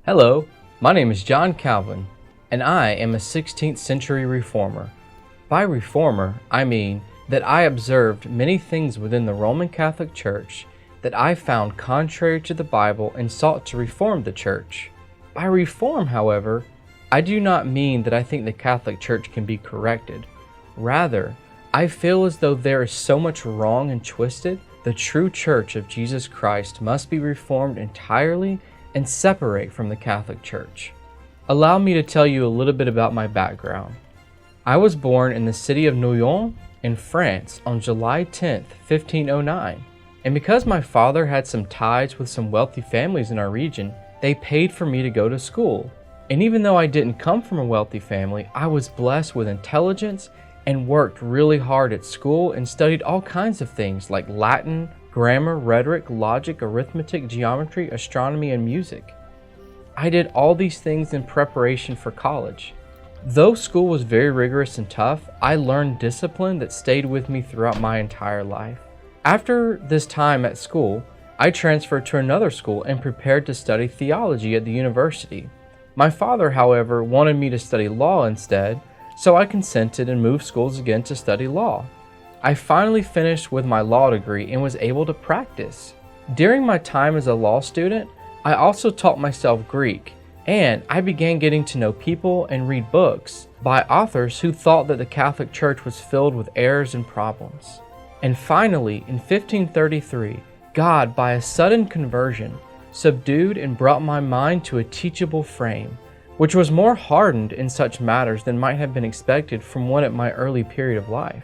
Hello, my name is John Calvin, and I am a 16th century reformer. By reformer, I mean that I observed many things within the Roman Catholic Church that I found contrary to the Bible and sought to reform the Church. By reform, however, I do not mean that I think the Catholic Church can be corrected. Rather, I feel as though there is so much wrong and twisted, the true Church of Jesus Christ must be reformed entirely and separate from the Catholic Church. Allow me to tell you a little bit about my background. I was born in the city of Noyon in France on July 10th, 1509. And because my father had some ties with some wealthy families in our region, they paid for me to go to school. And even though I didn't come from a wealthy family, I was blessed with intelligence and worked really hard at school and studied all kinds of things like Latin, grammar, rhetoric, logic, arithmetic, geometry, astronomy, and music. I did all these things in preparation for college. Though school was very rigorous and tough, I learned discipline that stayed with me throughout my entire life. After this time at school, I transferred to another school and prepared to study theology at the university. My father, however, wanted me to study law instead, so I consented and moved schools again to study law. I finally finished with my law degree and was able to practice. During my time as a law student, I also taught myself Greek, and I began getting to know people and read books by authors who thought that the Catholic Church was filled with errors and problems. And finally, in 1533, God, by a sudden conversion, subdued and brought my mind to a teachable frame, which was more hardened in such matters than might have been expected from one at my early period of life.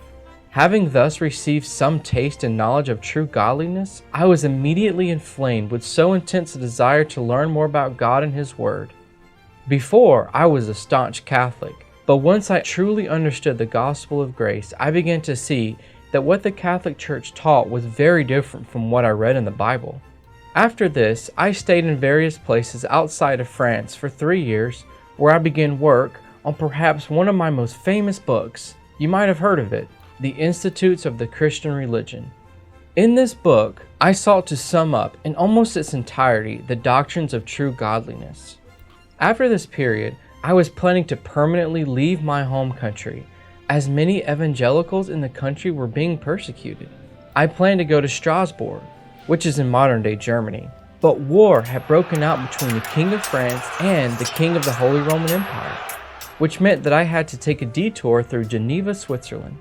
Having thus received some taste and knowledge of true godliness, I was immediately inflamed with so intense a desire to learn more about God and His Word. Before, I was a staunch Catholic, but once I truly understood the gospel of grace, I began to see that what the Catholic Church taught was very different from what I read in the Bible. After this, I stayed in various places outside of France for 3 years, where I began work on perhaps one of my most famous books. You might have heard of it, The Institutes of the Christian Religion. In this book, I sought to sum up in almost its entirety the doctrines of true godliness. After this period, I was planning to permanently leave my home country, as many evangelicals in the country were being persecuted. I planned to go to Strasbourg, which is in modern-day Germany, but war had broken out between the King of France and the King of the Holy Roman Empire, which meant that I had to take a detour through Geneva, Switzerland.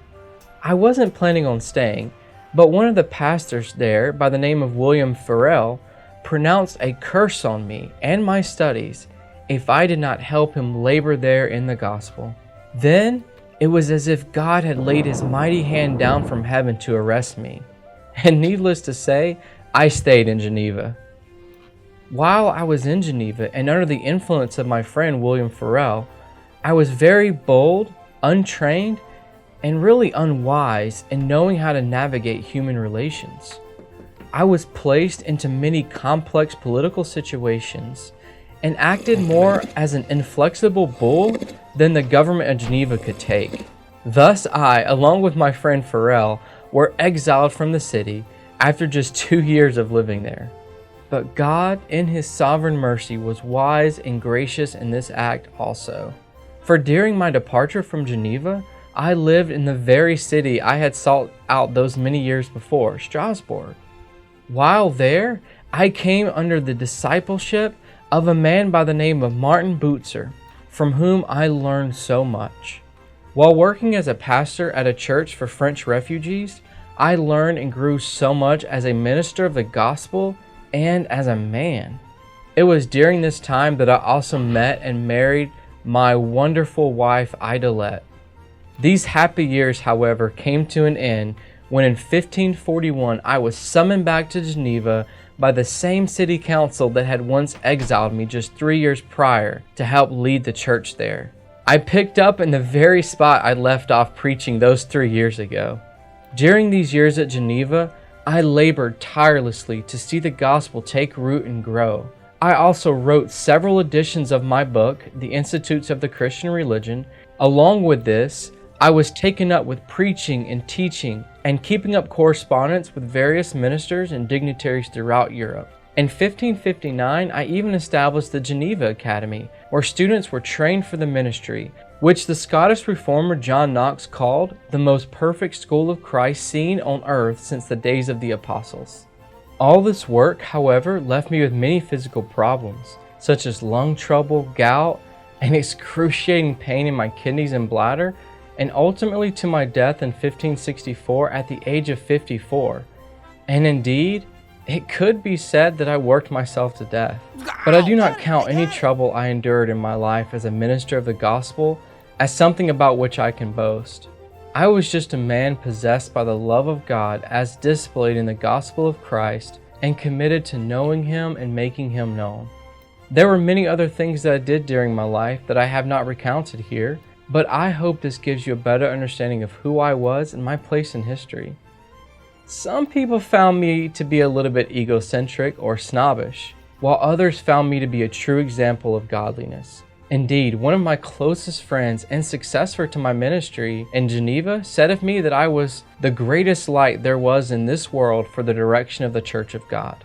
I wasn't planning on staying, but one of the pastors there, by the name of William Farel, pronounced a curse on me and my studies if I did not help him labor there in the gospel. Then it was as if God had laid His mighty hand down from heaven to arrest me. And needless to say, I stayed in Geneva. While I was in Geneva and under the influence of my friend William Farel, I was very bold, untrained, and really unwise in knowing how to navigate human relations. I was placed into many complex political situations and acted more as an inflexible bull than the government of Geneva could take. Thus I, along with my friend Farel, were exiled from the city after just 2 years of living there. But God, in His sovereign mercy, was wise and gracious in this act also. For during my departure from Geneva, I lived in the very city I had sought out those many years before, Strasbourg. While there, I came under the discipleship of a man by the name of Martin Bucer, from whom I learned so much. While working as a pastor at a church for French refugees, I learned and grew so much as a minister of the gospel and as a man. It was during this time that I also met and married my wonderful wife, Idolette. These happy years, however, came to an end when in 1541 I was summoned back to Geneva by the same city council that had once exiled me just 3 years prior to help lead the church there. I picked up in the very spot I left off preaching those 3 years ago. During these years at Geneva, I labored tirelessly to see the gospel take root and grow. I also wrote several editions of my book, The Institutes of the Christian Religion. Along with this, I was taken up with preaching and teaching and keeping up correspondence with various ministers and dignitaries throughout Europe. In 1559, I even established the Geneva Academy, where students were trained for the ministry, which the Scottish reformer John Knox called the most perfect school of Christ seen on earth since the days of the apostles. All this work, however, left me with many physical problems, such as lung trouble, gout, and excruciating pain in my kidneys and bladder, and ultimately to my death in 1564 at the age of 54. And indeed, it could be said that I worked myself to death. But I do not count any trouble I endured in my life as a minister of the gospel as something about which I can boast. I was just a man possessed by the love of God as displayed in the gospel of Christ and committed to knowing Him and making Him known. There were many other things that I did during my life that I have not recounted here, but I hope this gives you a better understanding of who I was and my place in history. Some people found me to be a little bit egocentric or snobbish, while others found me to be a true example of godliness. Indeed, one of my closest friends and successor to my ministry in Geneva said of me that I was the greatest light there was in this world for the direction of the Church of God.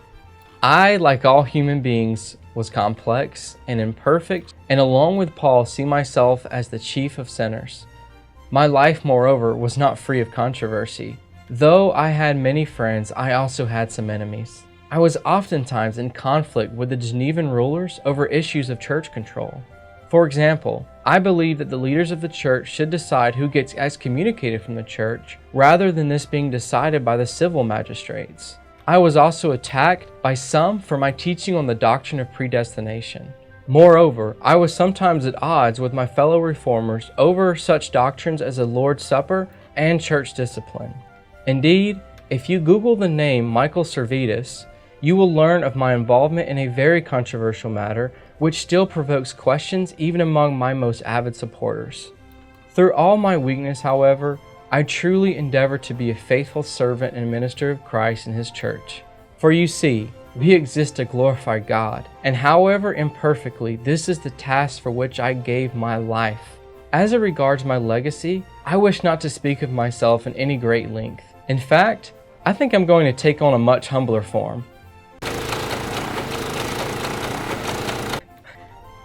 I, like all human beings, was complex and imperfect, and along with Paul, see myself as the chief of sinners. My life, moreover, was not free of controversy. Though I had many friends, I also had some enemies. I was oftentimes in conflict with the Genevan rulers over issues of church control. For example, I believe that the leaders of the church should decide who gets excommunicated from the church, rather than this being decided by the civil magistrates. I was also attacked by some for my teaching on the doctrine of predestination. Moreover, I was sometimes at odds with my fellow reformers over such doctrines as the Lord's Supper and church discipline. Indeed, if you Google the name Michael Servetus, you will learn of my involvement in a very controversial matter which still provokes questions even among my most avid supporters. Through all my weakness, however, I truly endeavor to be a faithful servant and minister of Christ and His church. For you see, we exist to glorify God, and however imperfectly, this is the task for which I gave my life. As it regards my legacy, I wish not to speak of myself in any great length. In fact, I think I'm going to take on a much humbler form.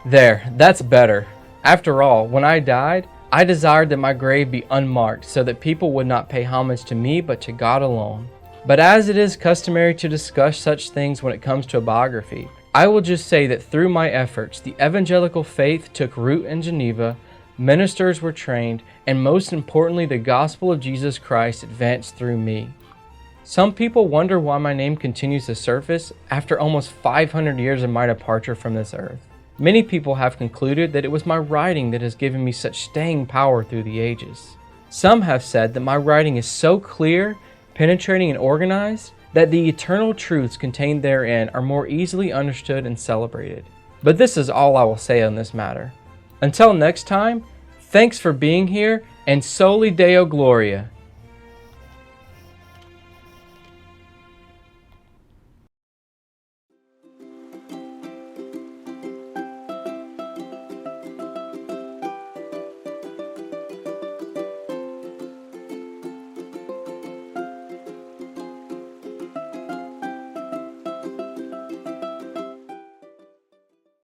There, that's better. After all, when I died, I desired that my grave be unmarked so that people would not pay homage to me but to God alone. But as it is customary to discuss such things when it comes to a biography, I will just say that through my efforts, the evangelical faith took root in Geneva, ministers were trained, and most importantly, the gospel of Jesus Christ advanced through me. Some people wonder why my name continues to surface after almost 500 years of my departure from this earth. Many people have concluded that it was my writing that has given me such staying power through the ages. Some have said that my writing is so clear, penetrating, and organized that the eternal truths contained therein are more easily understood and celebrated. But this is all I will say on this matter. Until next time, thanks for being here, and Soli Deo Gloria.